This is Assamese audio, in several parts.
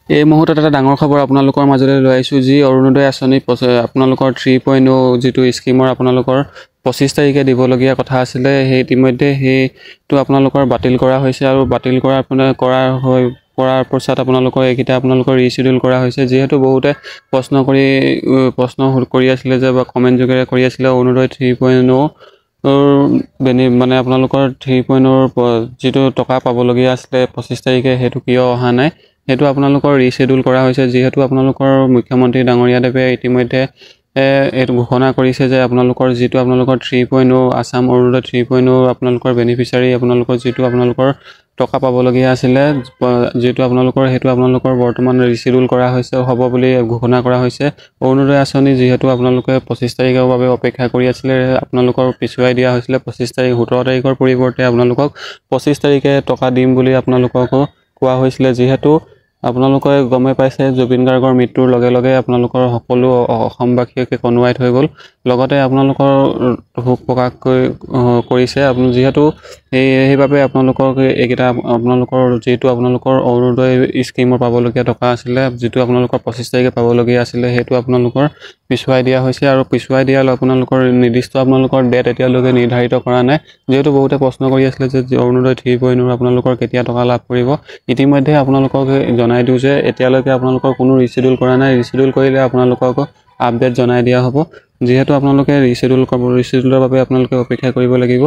এই মুহূৰ্তত এটা ডাঙৰ খবৰ আপোনালোকৰ মাজলৈ লৈ আহিছোঁ যি অৰুণোদয় আঁচনি আপোনালোকৰ 3.0 যিটো স্কিমৰ আপোনালোকৰ 25 তাৰিখে দিবলগীয়া কথা আছিলে সেই ইতিমধ্যে সেইটো আপোনালোকৰ বাতিল কৰা হৈছে আৰু বাতিল কৰাৰ পশ্চাত আপোনালোকৰ এইকেইটা আপোনালোকৰ ৰিচিডিউল কৰা হৈছে যিহেতু বহুতে প্ৰশ্ন কৰি আছিলে যে বা কমেণ্ট যোগেৰে কৰি আছিলে অৰুণোদয় 3.0 মানে আপোনালোকৰ 3.0 যিটো টকা পাবলগীয়া আছিলে 25 তাৰিখে সেইটো কিয় অহা নাই সেইটো আপোনালোকৰ ৰিচিডিউল কৰা হৈছে যিহেতু আপোনালোকৰ মুখ্যমন্ত্ৰী ডাঙৰীয়াদেৱে ইতিমধ্যে এইটো ঘোষণা কৰিছে যে আপোনালোকৰ যিটো আপোনালোকৰ 3.0 আসাম অৰুণোদয় 3.0 আপোনালোকৰ বেনিফিচিয়াৰী আপোনালোকৰ যিটো আপোনালোকৰ টকা পাবলগীয়া আছিলে যিটো আপোনালোকৰ সেইটো আপোনালোকৰ বৰ্তমান ৰিচিডিউল কৰা হৈছে হ'ব বুলি ঘোষণা কৰা হৈছে অৰুণোদয় আঁচনি যিহেতু আপোনালোকে 25 তাৰিখৰ বাবে অপেক্ষা কৰি আছিলে আপোনালোকৰ পিছুৱাই দিয়া হৈছিলে 25 তাৰিখ 17 তাৰিখৰ পৰিৱৰ্তে আপোনালোকক 25 তাৰিখে টকা দিম বুলি আপোনালোকক কোৱা হৈছিলে যিহেতু আপোনালোকে গমে পাইছে জুবিন গাৰ্গৰ মৃত্যুৰ লগে লগে আপোনালোকৰ সকলো অসমবাসীকে কনুৱাই থৈ গ'ল লগতে আপোনালোকৰ শোক প্ৰকাশ কৰিছে যিহেতু সেইবাবে আপোনালোকক এইকেইটা আপোনালোকৰ যিটো আপোনালোকৰ অৰুণোদয় স্কিমৰ পাবলগীয়া টকা আছিলে যিটো আপোনালোকৰ 25 তাৰিখে পাবলগীয়া আছিলে সেইটো আপোনালোকৰ পিছুৱাই দিয়া হৈছে আৰু পিছুৱাই দিয়াৰ আপোনালোকৰ নিৰ্দিষ্ট আপোনালোকৰ ডেট এতিয়ালৈকে নিৰ্ধাৰিত কৰা নাই যেহেতু বহুতে প্ৰশ্ন কৰি আছিলে যে অৰুণোদয় 3.0 আপোনালোকৰ কেতিয়া টকা লাভ কৰিব ইতিমধ্যে আপোনালোকক জনাই দিওঁ যে এতিয়ালৈকে আপোনালোকৰ কোনো ৰিচিডিউল কৰা নাই ৰিচিডিউল কৰিলে আপোনালোকক আপডেট জনাই দিয়া হ'ব যেহেতু আপোনালোকে ৰিচিডিউলৰ বাবে আপোনালোকে অপেক্ষা কৰিব লাগিব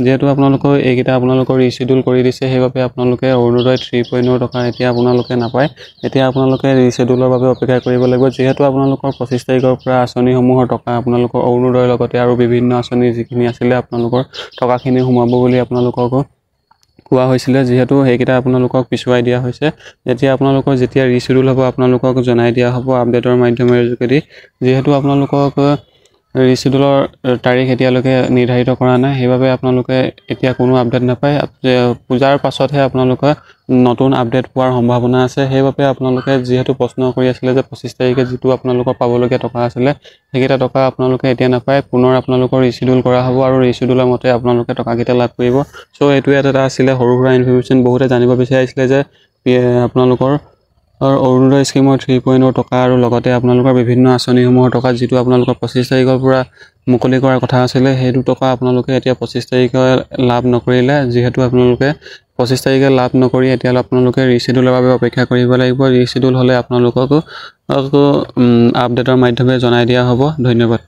যেহেতু আপোনালোকৰ এইকেইটা আপোনালোকৰ ৰিচিডিউল কৰি দিছে সেইবাবে আপোনালোকে অৰুণোদয় 3.0 টকা এতিয়া আপোনালোকে নাপায় এতিয়া আপোনালোকে ৰিচিডিউলৰ বাবে অপেক্ষা কৰিব লাগিব যেহেতু আপোনালোকৰ 25 তাৰিখৰ পৰা আঁচনিসমূহৰ টকা আপোনালোকৰ অৰুণোদয়ৰ লগতে আৰু বিভিন্ন আঁচনি যিখিনি আছিলে আপোনালোকৰ টকাখিনি সোমাব বুলি আপোনালোকক কোৱা হৈছিলে যেহেতু সেইকেইটা আপোনালোকক পিছুৱাই দিয়া হৈছে এতিয়া আপোনালোকৰ যেতিয়া ৰিচিডিউল হ'ব আপোনালোকক জনাই দিয়া হ'ব আপডেটৰ মাধ্যমেৰে যোগেদি যেহেতু আপোনালোকক ৰিচিডিউলৰ তাৰিখ এতিয়ালৈকে নিৰ্ধাৰিত কৰা নাই সেইবাবে আপোনালোকে এতিয়া কোনো আপডেট নাপায় পূজাৰ পাছতহে আপোনালোকে নতুন আপডেট পোৱাৰ সম্ভাৱনা আছে সেইবাবে আপোনালোকে যিহেতু প্ৰশ্ন কৰি আছিলে যে 25 তাৰিখে যিটো আপোনালোকৰ পাবলগীয়া টকা আছিলে সেইকেইটা টকা আপোনালোকে এতিয়া নাপায় পুনৰ আপোনালোকৰ ৰিচিডিউল কৰা হ'ব আৰু ৰিচিডিউলৰ মতে আপোনালোকে টকাকেইটা লাভ কৰিব চ' এইটোৱে এটা আছিলে সৰু সুৰা ইনফৰমেশ্যন বহুতে জানিব বিচাৰিছিলে যে আপোনালোকৰ অৰুণোদয় স্কিমৰ 3.0 টকা আৰু লগতে আপোনালোকৰ বিভিন্ন আঁচনিসমূহৰ টকা যিটো আপোনালোকৰ 25 তাৰিখৰ পৰা মুকলি কৰাৰ কথা আছিলে সেইটো টকা আপোনালোকে এতিয়া 25 তাৰিখে লাভ নকৰিলে যিহেতু আপোনালোকে 25 তাৰিখে লাভ নকৰি এতিয়ালৈ আপোনালোকে ৰিচিডিউলৰ বাবে অপেক্ষা কৰিব লাগিব ৰিচিডিউল হ'লে আপোনালোকক আপডেটৰ মাধ্যমেৰে জনাই দিয়া হ'ব ধন্যবাদ